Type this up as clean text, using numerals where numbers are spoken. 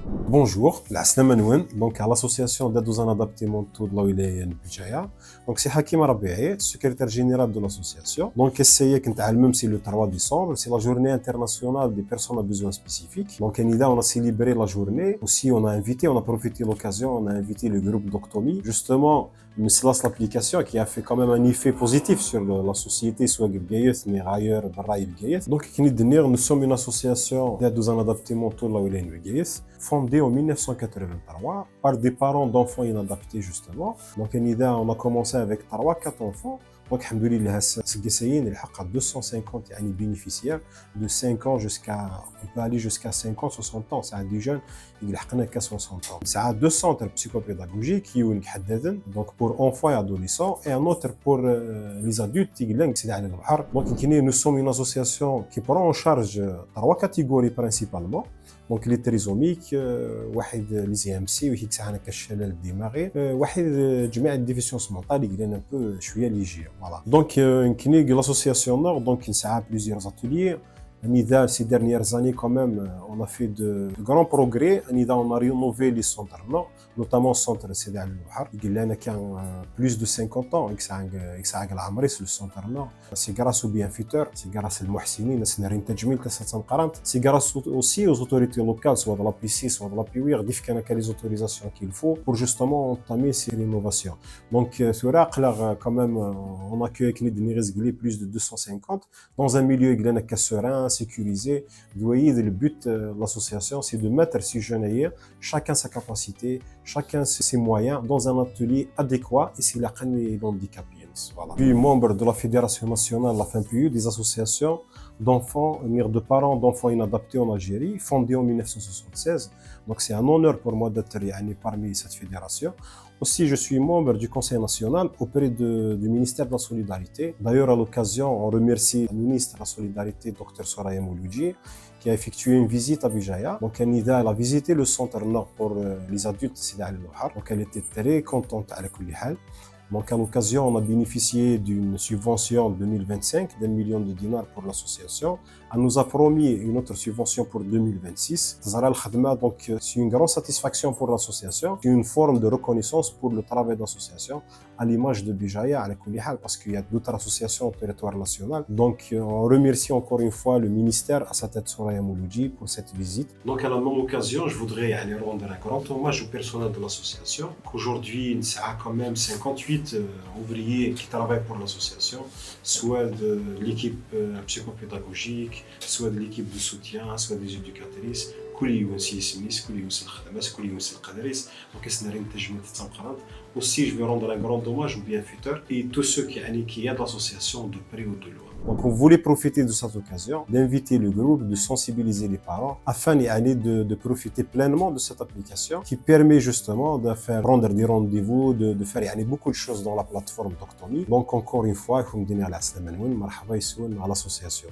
Bonjour, العسلامة نوان. Donc à l'association d'aide aux adaptés mentaux de la ولاية البجاية. Donc c'est Hakim Rabi'i, secrétaire général de l'association. Donc essayez كنت على c'est le 3 décembre, c'est la journée internationale des personnes à besoins spécifiques. Donc on a célébré la journée. Aussi on a profité de l'occasion, on a invité le groupe d'Octomie. Justement, Meslas l'application qui a fait quand même un effet positif sur la société, soit Bgaïs, mais ailleurs, Barraï Bgaïs. Donc, nous sommes une association d'aide aux adaptés mentaux de la Wilayne Bgaïs, fondée en 1983 par des parents d'enfants inadaptés, justement. Donc, on a commencé avec 3-4 enfants. Donc, alhamdoulilah, il y a 250 bénéficiaires de 5 ans on peut aller jusqu'à 5 ans, 60 ans. C'est des jeunes, il y a 60 ans. C'est 2 centres psychopédagogiques qui ont donc pour enfants et adolescents, et un autre pour les adultes. Donc, nous sommes une association qui prend en charge 3 catégories principalement. Donc les trisomiques, les IMC, الشلل الدماغي, جميع الديفيسيونس مونطال اللي قلنا un peu شويه ليجيه. Voilà. Donc l'association Nord, donc il y a plusieurs ateliers. Ces dernières années, quand même, on a fait de grands progrès. On a rénové les centres, notamment le centre Sidi Ali Louhar. Il y a plus de 50 ans, le centre Nord. C'est grâce aux bienfaiteurs, c'est grâce aux Mohsini, c'est grâce aussi aux autorités locales, soit de la P6, soit de la P8, qui ont les autorisations qu'il faut pour justement entamer ces rénovations. Donc, quand même, on accueille plus de 250 dans un milieu serein, sécurisé. Vous voyez, le but de l'association, c'est de mettre ces jeunes, chacun sa capacité, chacun ses moyens, dans un atelier adéquat, et c'est la handicapés. Voilà. Je suis membre de la Fédération nationale, la FNPU, des associations d'enfants, de parents d'enfants inadaptés en Algérie, fondée en 1976. Donc c'est un honneur pour moi d'être parmi cette fédération. Aussi, je suis membre du Conseil national auprès du ministère de la Solidarité. D'ailleurs, à l'occasion, on remercie le ministre de la Solidarité, Dr Soraya Mouloudji, qui a effectué une visite à Bijaya. Donc, elle a visité le centre Nord pour les adultes Sidi Ali Louhar. Donc, elle était très contente à la Kulihal. Donc, à l'occasion, on a bénéficié d'une subvention en 2025 d'1 million de dinars pour l'association. Elle nous a promis une autre subvention pour 2026. Donc, c'est une grande satisfaction pour l'association. C'est une forme de reconnaissance pour le travail d'association, à l'image de Bijaya, à la Kulihal, parce qu'il y a d'autres associations au territoire national. Donc, on remercie encore une fois le ministère, à sa tête Soraya Mouloudji, pour cette visite. Donc, à la même occasion, je voudrais rendre un grand hommage au personnel de l'association. Aujourd'hui, il y a quand même 58 ouvriers qui travaillent pour l'association, soit de l'équipe psychopédagogique, soit de l'équipe de soutien, soit des éducatrices. Aussi, je veux rendre un grand hommage aux bienfaiteurs et tous ceux qui aident l'association de près ou de loin. Donc, on voulait profiter de cette occasion d'inviter le groupe, de sensibiliser les parents afin de profiter pleinement de cette application qui permet justement de faire prendre des rendez-vous, de faire beaucoup de choses dans la plateforme d'Octomie. Donc, encore une fois, il faut me donner à l'association.